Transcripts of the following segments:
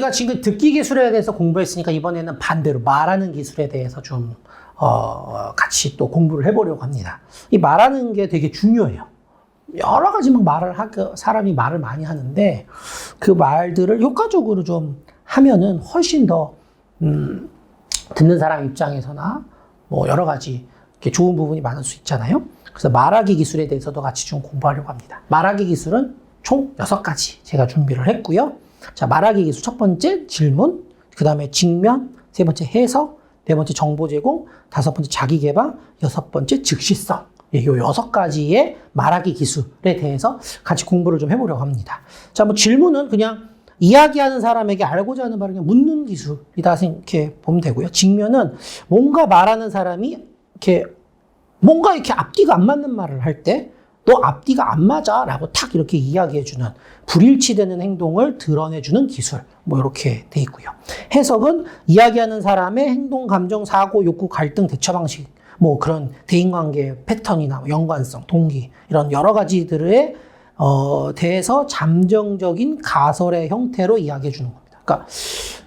우리가 지금 듣기 기술에 대해서 공부했으니까 이번에는 반대로 말하는 기술에 대해서 좀 같이 또 공부를 해보려고 합니다. 이 말하는 게 되게 중요해요. 여러 가지 막 사람이 말을 많이 하는데 그 말들을 효과적으로 좀 하면은 훨씬 더 듣는 사람 입장에서나 뭐 여러 가지 이렇게 좋은 부분이 많을 수 있잖아요. 그래서 말하기 기술에 대해서도 같이 좀 공부하려고 합니다. 말하기 기술은 총 6가지 제가 준비를 했고요. 자, 말하기 기술 첫 번째 질문, 그 다음에 직면, 세 번째 해석, 네 번째 정보 제공, 다섯 번째 자기 개방, 여섯 번째 즉시성. 이 6가지의 말하기 기술에 대해서 같이 공부를 좀 해보려고 합니다. 자, 뭐 질문은 그냥 이야기하는 사람에게 알고자 하는 말을 그냥 묻는 기술이다 생각해 보면 되고요. 직면은 뭔가 말하는 사람이 뭔가 이렇게 앞뒤가 안 맞는 말을 할 때 너 앞뒤가 안 맞아 라고 탁 이렇게 이야기해주는 불일치되는 행동을 드러내주는 기술, 뭐 이렇게 돼 있고요. 해석은 이야기하는 사람의 행동, 감정, 사고, 욕구, 갈등, 대처 방식, 뭐 그런 대인관계 패턴이나 연관성, 동기 이런 여러 가지들에 대해서 잠정적인 가설의 형태로 이야기해 주는 겁니다. 그러니까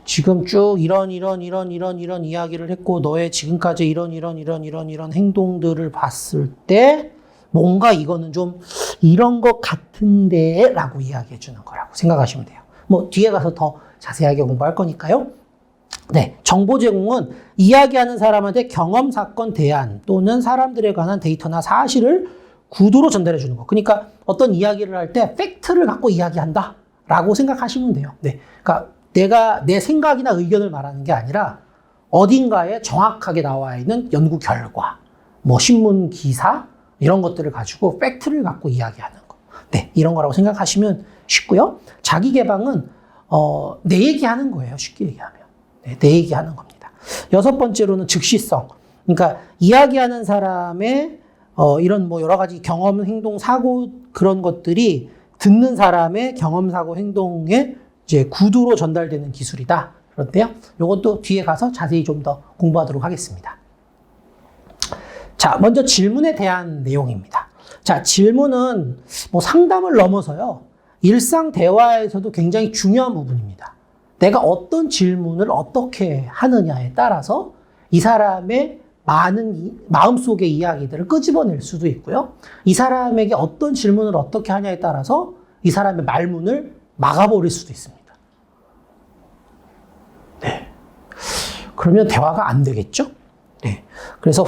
지금 쭉 이런 이야기를 했고 너의 지금까지 이런 행동들을 봤을 때 뭔가 이거는 좀 이런 것 같은데 라고 이야기해 주는 거라고 생각하시면 돼요. 뭐 뒤에 가서 더 자세하게 공부할 거니까요. 네, 정보 제공은 이야기하는 사람한테 경험, 사건, 대안 또는 사람들에 관한 데이터나 사실을 구두로 전달해 주는 거. 그러니까 어떤 이야기를 할 때 팩트를 갖고 이야기한다 라고 생각하시면 돼요. 네, 그러니까 내가 내 생각이나 의견을 말하는 게 아니라 어딘가에 정확하게 나와 있는 연구 결과, 뭐 신문 기사 이런 것들을 가지고 팩트를 갖고 이야기하는 거. 네, 이런 거라고 생각하시면 쉽고요. 자기 개방은 내 얘기하는 거예요. 쉽게 얘기하면. 네, 내 얘기하는 겁니다. 여섯 번째로는 즉시성. 그러니까 이야기하는 사람의 이런 뭐 여러 가지 경험, 행동, 사고 그런 것들이 듣는 사람의 경험, 사고, 행동에 이제 구두로 전달되는 기술이다. 그런데요. 이것도 뒤에 가서 자세히 좀 더 공부하도록 하겠습니다. 자, 먼저 질문에 대한 내용입니다. 자, 질문은 뭐 상담을 넘어서요. 일상 대화에서도 굉장히 중요한 부분입니다. 내가 어떤 질문을 어떻게 하느냐에 따라서 이 사람의 많은 마음속의 이야기들을 끄집어낼 수도 있고요. 이 사람에게 어떤 질문을 어떻게 하냐에 따라서 이 사람의 말문을 막아버릴 수도 있습니다. 네. 그러면 대화가 안 되겠죠? 네. 그래서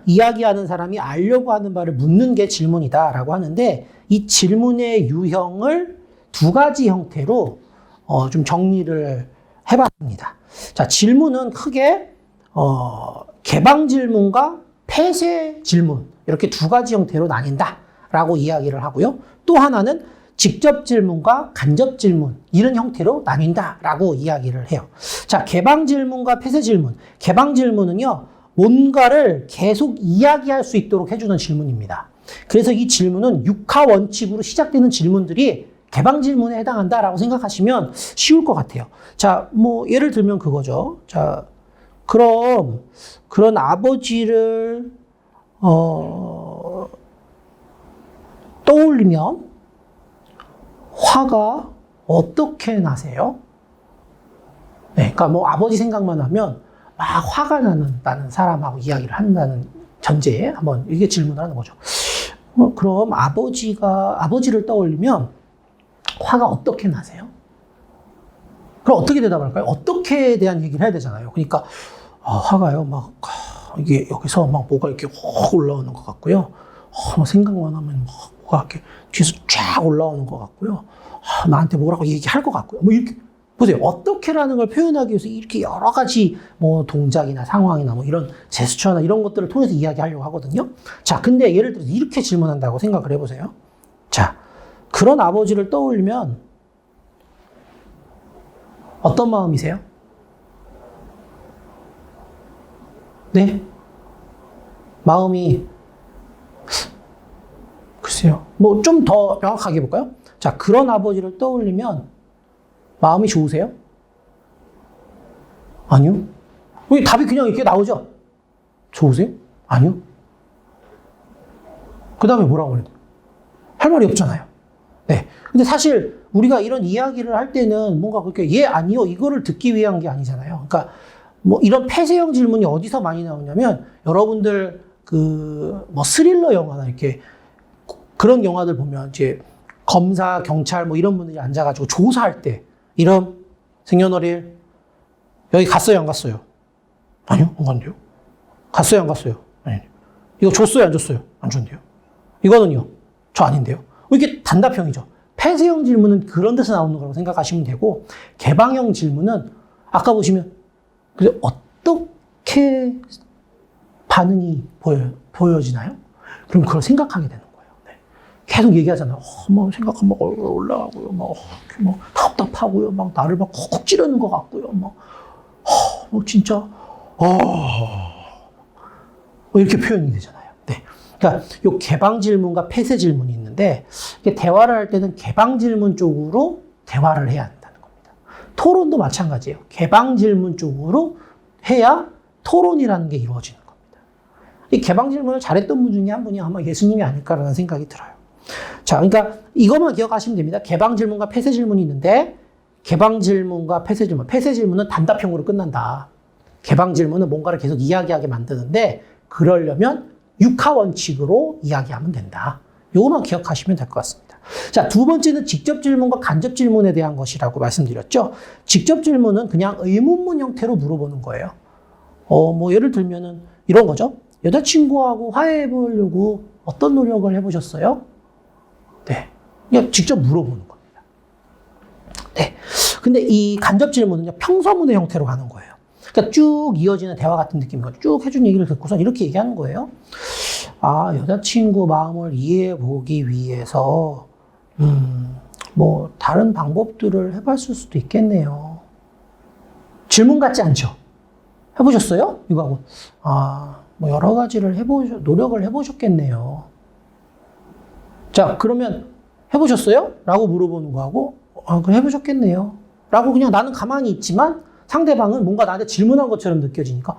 이야기하는 사람이 알려고 하는 바를 묻는 게 질문이다라고 하는데 이 질문의 유형을 2가지 형태로 좀 정리를 해봤습니다. 자, 질문은 크게 개방 질문과 폐쇄 질문 이렇게 2가지 형태로 나뉜다라고 이야기를 하고요. 또 하나는 직접 질문과 간접 질문 이런 형태로 나뉜다라고 이야기를 해요. 자, 개방 질문과 폐쇄 질문. 개방 질문은요. 뭔가를 계속 이야기할 수 있도록 해주는 질문입니다. 그래서 이 질문은 6하 원칙으로 시작되는 질문들이 개방 질문에 해당한다라고 생각하시면 쉬울 것 같아요. 자, 뭐 예를 들면 그거죠. 자, 그럼 그런 아버지를 떠올리면 화가 어떻게 나세요? 네, 그러니까 뭐 아버지 생각만 하면 막 화가 나는 사람하고 이야기를 한다는 전제에 한번 이게 질문을 하는 거죠. 그럼 아버지를 떠올리면 화가 어떻게 나세요? 그럼 어떻게 대답할까요? 어떻게에 대한 얘기를 해야 되잖아요. 그러니까 화가요, 이게 여기서 뭐가 이렇게 확 올라오는 것 같고요. 생각만 하면 뭐가 이렇게 뒤에서 쫙 올라오는 것 같고요. 나한테 뭐라고 얘기할 것 같고요. 뭐 이렇게 보세요. 어떻게라는 걸 표현하기 위해서 이렇게 여러 가지 뭐 동작이나 상황이나 뭐 이런 제스처나 이런 것들을 통해서 이야기하려고 하거든요. 자, 근데 예를 들어서 이렇게 질문한다고 생각을 해보세요. 자, 그런 아버지를 떠올리면 어떤 마음이세요? 네? 마음이 글쎄요. 뭐 좀 더 명확하게 볼까요? 자, 그런 아버지를 떠올리면 마음이 좋으세요? 아니요. 왜 답이 그냥 이렇게 나오죠? 좋으세요? 아니요. 그 다음에 뭐라고 그래요? 할 말이 없잖아요. 네. 근데 사실 우리가 이런 이야기를 할 때는 뭔가 그렇게 예, 아니요, 이거를 듣기 위한 게 아니잖아요. 그러니까 뭐 이런 폐쇄형 질문이 어디서 많이 나오냐면 여러분들 그 뭐 스릴러 영화나 이렇게 그런 영화들 보면 이제 검사, 경찰 뭐 이런 분들이 앉아가지고 조사할 때 이런 생년월일 여기 갔어요, 안 갔어요? 아니요, 안 갔는데요. 갔어요, 안 갔어요? 아니요. 이거 줬어요, 안 줬어요? 안 줬는데요. 이거는요? 저 아닌데요. 이게 단답형이죠. 폐쇄형 질문은 그런 데서 나오는 거라고 생각하시면 되고, 개방형 질문은 아까 보시면 어떻게 반응이 보여지나요? 그럼 그걸 생각하게 되는 거예요. 네. 계속 얘기하잖아요. 뭐 생각하면 얼굴 올라가고요. 막 답답하고요. 막 나를 막 콕콕 찌르는 것 같고요. 진짜 이렇게 표현이 되잖아요. 네. 그러니까 요 개방 질문과 폐쇄 질문이 있는데 이게 대화를 할 때는 개방 질문 쪽으로 대화를 해야 한다는 겁니다. 토론도 마찬가지예요. 개방 질문 쪽으로 해야 토론이라는 게 이루어지는 겁니다. 이 개방 질문을 잘했던 분 중에 한 분이 아마 예수님이 아닐까라는 생각이 들어요. 자, 그러니까 이것만 기억하시면 됩니다. 개방 질문과 폐쇄 질문이 있는데 개방 질문과 폐쇄 질문은 단답형으로 끝난다. 개방 질문은 뭔가를 계속 이야기하게 만드는데 그러려면 육하 원칙으로 이야기하면 된다. 요거만 기억하시면 될 것 같습니다. 자, 두 번째는 직접 질문과 간접 질문에 대한 것이라고 말씀드렸죠. 직접 질문은 그냥 의문문 형태로 물어보는 거예요. 뭐 예를 들면은 이런 거죠. 여자친구하고 화해해 보려고 어떤 노력을 해보셨어요? 네. 그냥 직접 물어보는 겁니다. 네. 근데 이 간접 질문은요, 평서문의 형태로 가는 거예요. 그러니까 쭉 이어지는 대화 같은 느낌이거든요. 쭉 해준 얘기를 듣고서 이렇게 얘기하는 거예요. 아, 여자친구 마음을 이해해 보기 위해서, 뭐, 다른 방법들을 해봤을 수도 있겠네요. 질문 같지 않죠? 해보셨어요? 이거 하고, 뭐, 여러 가지를 노력을 해보셨겠네요. 자, 그러면 해보셨어요? 라고 물어보는 거하고, 그럼 해보셨겠네요. 라고 그냥 나는 가만히 있지만 상대방은 뭔가 나한테 질문한 것처럼 느껴지니까,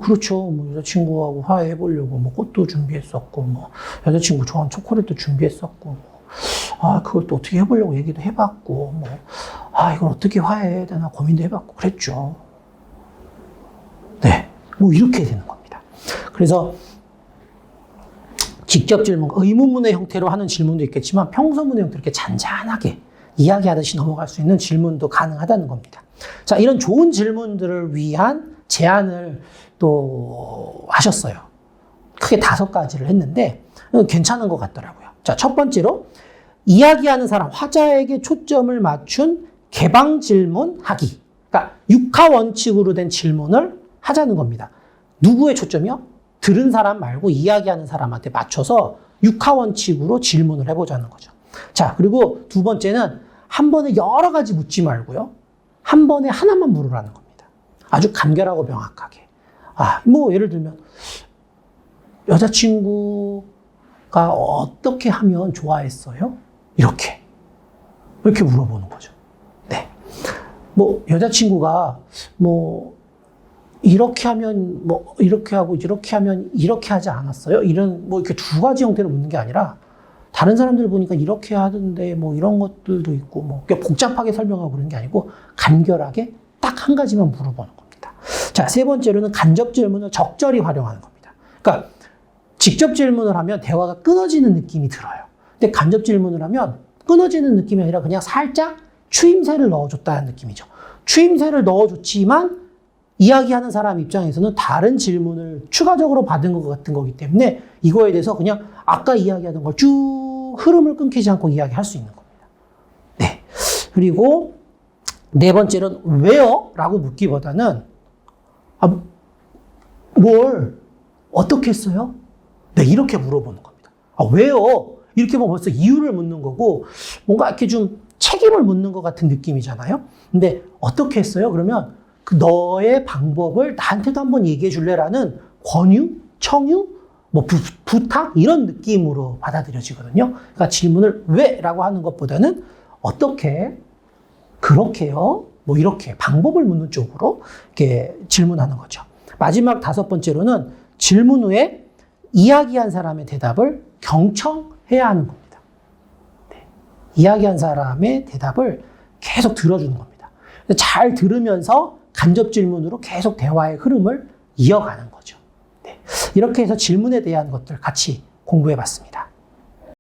그렇죠. 뭐, 여자친구하고 화해해보려고 뭐, 꽃도 준비했었고, 뭐, 여자친구 좋아하는 초콜릿도 준비했었고, 뭐, 그걸 또 어떻게 해보려고 얘기도 해봤고, 뭐, 이걸 어떻게 화해해야 되나 고민도 해봤고, 그랬죠. 네. 뭐, 이렇게 되는 겁니다. 그래서, 직접 질문, 의문문의 형태로 하는 질문도 있겠지만, 평서문의 형태로 이렇게 잔잔하게 이야기하듯이 넘어갈 수 있는 질문도 가능하다는 겁니다. 자, 이런 좋은 질문들을 위한 제안을 또 하셨어요. 크게 5가지를 했는데 괜찮은 것 같더라고요. 자, 첫 번째로 이야기하는 사람, 화자에게 초점을 맞춘 개방 질문하기. 그러니까 육하 원칙으로 된 질문을 하자는 겁니다. 누구의 초점이요? 들은 사람 말고 이야기하는 사람한테 맞춰서 육하 원칙으로 질문을 해보자는 거죠. 자, 그리고 두 번째는 한 번에 여러 가지 묻지 말고요. 한 번에 하나만 물으라는 겁니다. 아주 간결하고 명확하게. 뭐 예를 들면 여자친구가 어떻게 하면 좋아했어요? 이렇게 물어보는 거죠. 네. 뭐 여자친구가 뭐 이렇게 하면 뭐 이렇게 하고 이렇게 하면 이렇게 하지 않았어요? 이런 뭐 이렇게 2가지 형태로 묻는 게 아니라 다른 사람들 보니까 이렇게 하던데 뭐 이런 것들도 있고 뭐 복잡하게 설명하고 그런 게 아니고 간결하게 딱 한 가지만 물어보는 겁니다. 자, 세 번째로는 간접 질문을 적절히 활용하는 겁니다. 그러니까 직접 질문을 하면 대화가 끊어지는 느낌이 들어요. 근데 간접 질문을 하면 끊어지는 느낌이 아니라 그냥 살짝 추임새를 넣어줬다는 느낌이죠. 추임새를 넣어줬지만 이야기하는 사람 입장에서는 다른 질문을 추가적으로 받은 것 같은 거기 때문에 이거에 대해서 그냥 아까 이야기하던 걸 쭉 흐름을 끊기지 않고 이야기할 수 있는 겁니다. 네. 그리고 네 번째는 왜요? 라고 묻기보다는 뭘 어떻게 했어요? 네, 이렇게 물어보는 겁니다. 왜요? 이렇게 보면 벌써 이유를 묻는 거고 뭔가 이렇게 좀 책임을 묻는 것 같은 느낌이잖아요. 근데 어떻게 했어요? 그러면 그 너의 방법을 나한테도 한번 얘기해 줄래라는 권유, 청유, 뭐 부탁 이런 느낌으로 받아들여지거든요. 그러니까 질문을 왜라고 하는 것보다는 어떻게, 그렇게요, 뭐 이렇게 방법을 묻는 쪽으로 이렇게 질문하는 거죠. 마지막 5번째로는 질문 후에 이야기한 사람의 대답을 경청해야 하는 겁니다. 네. 이야기한 사람의 대답을 계속 들어주는 겁니다. 잘 들으면서 간접 질문으로 계속 대화의 흐름을 이어가는 거죠. 네. 이렇게 해서 질문에 대한 것들 같이 공부해 봤습니다.